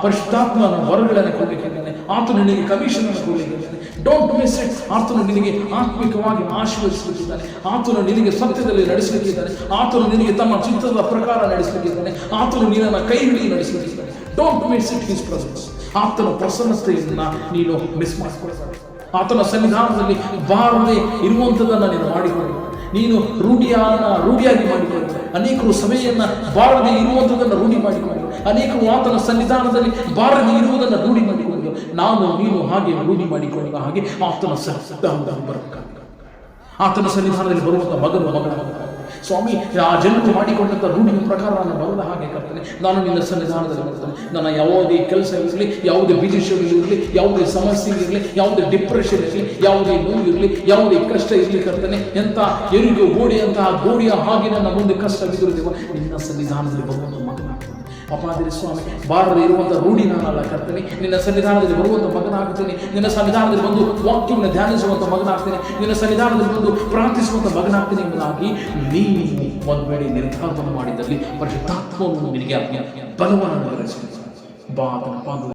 ಪರಿಶುದ್ಧಾತ್ಮನ ವರಗಳನ್ನು ಕೊಡಲಿಕ್ಕಿದ್ದಾನೆ. ಆತನು ನಿನಗೆ ಕಮಿಷನ್ ಅನ್ನು ಕೊಡಲಿಕ್ಕಿದ್ದಾನೆ. Don't miss it. ಆತನು ನಿನಗೆ ಆತ್ಮಿಕವಾಗಿ ಆಶೀರ್ವದಿಸಲಿಕ್ಕಿದ್ದಾನೆ. ಆತನು ನಿನಗೆ ಸತ್ಯದಲ್ಲಿ ನಡೆಸಲಿಕ್ಕಿದ್ದಾನೆ. ಆತನು ನಿನಗೆ ತಮ್ಮ ಚಿತ್ತದ ಪ್ರಕಾರ ನಡೆಸಲಿಕ್ಕಿದ್ದಾನೆ. ಆತನು ನಿನ್ನನ್ನು ಕೈ ಹಿಡಿದು ನಡೆಸಲಿಕ್ಕಿದ್ದಾನೆ. Don't miss it his presence. ಆತನ ಪ್ರಸನ್ನತೆಯನ್ನು ನೀನು ಮಿಸ್ ಮಾಡಿಕೊಳ್ತಾರೆ. ಆತನ ಸನ್ನಿಧಾನದಲ್ಲಿ ಬಾರದೆ ಇರುವಂಥದ್ದನ್ನು ನೀನು ಮಾಡಿಕೊಳ್ಳಿ. ನೀನು ರೂಢಿಯಾಗಿ ಮಾಡಿಕೊಳ್ಳಿ. ಅನೇಕರು ಸಭೆಯನ್ನು ಬಾರದೆ ಇರುವಂಥದ್ದನ್ನು ರೂಢಿ ಮಾಡಿಕೊಂಡು, ಅನೇಕರು ಆತನ ಸನ್ನಿಧಾನದಲ್ಲಿ ಬಾರದೆ ಇರುವುದನ್ನು ರೂಢಿ ಮಾಡಿಕೊಂಡು, ನೀನು ಹಾಗೆ ರೂಢಿ ಮಾಡಿಕೊಳ್ಳುವ ಹಾಗೆ ಆತನ ಸನ್ನಿಧಾನದಲ್ಲಿ ಬರಬೇಕಾಗ, ಆತನ ಸನ್ನಿಧಾನದಲ್ಲಿ ಬರುವಂಥ ಮಗನ ಸ್ವಾಮಿ, ಆ ಜನರು ಮಾಡಿಕೊಂಡಂಥ ರೂಢಿಯ ಪ್ರಕಾರ ನಾನು ಬರದ ಹಾಗೆ ಕರ್ತನೆ, ನಾನು ನಿನ್ನ ಸನ್ನಿಧಾನದಲ್ಲಿ ಬರ್ತೇನೆ. ನನ್ನ ಯಾವುದೇ ಕೆಲಸ ಇರಲಿ, ಯಾವುದೇ ಬಿಜಿ ಶೆಡ್ಯೂಲ್ ಇರಲಿ, ಯಾವುದೇ ಸಮಸ್ಯೆ ಇರಲಿ, ಯಾವುದೇ ಡಿಪ್ರೆಷನ್ ಇರಲಿ, ಯಾವುದೇ ನೋವು ಇರಲಿ, ಯಾವುದೇ ಕಷ್ಟ ಇರಲಿ ಕರ್ತನೆ, ಎಂಥ ಎರಿಗು ಗೋಡೆಯಂತಹ ಗೋಡೆಯ ಹಾಗೆ ನನ್ನ ಮುಂದೆ ಕಷ್ಟ ಬಿದ್ದಿರುತ್ತೇವ, ನಿನ್ನ ಸನ್ನಿಧಾನದಲ್ಲಿ ಬರುವಂಥ ಮಗನಾಗ್ತದೆ. ಅಪಾದಿರಿ ಸ್ವಾಮಿ, ಬಾರದೆ ಇರುವಂಥ ರೂಢಿ ನಾನಲ್ಲ ಕರ್ತನೆ, ನಿನ್ನ ಸನ್ನಿಧಾನದಲ್ಲಿ ಬರುವಂಥ ಮಗನಾಗ್ತೇನೆ. ನಿನ್ನ ಸನ್ನಿಧಾನದಲ್ಲಿ ಬಂದು ವಾಕ್ಯವನ್ನು ಧ್ಯಾನಿಸುವಂಥ ಮಗನಾಗ್ತೇನೆ. ನಿನ್ನ ಸನ್ನಿಧಾನದಲ್ಲಿ ಬಂದು ಪ್ರಾರ್ಥಿಸುವಂಥ ಮಗನಾಗ್ತೇನೆ ಎಂಬುದಾಗಿ ನೀನು ಒಂದು ವೇಳೆ ನಿರ್ಧಾರವನ್ನು ಮಾಡಿದ್ದಲ್ಲಿ ಪರಿಶುದ್ಧಾತ್ಮವನ್ನು ನಿನಗೆ ಬಲವನ್ನು ಬಾ.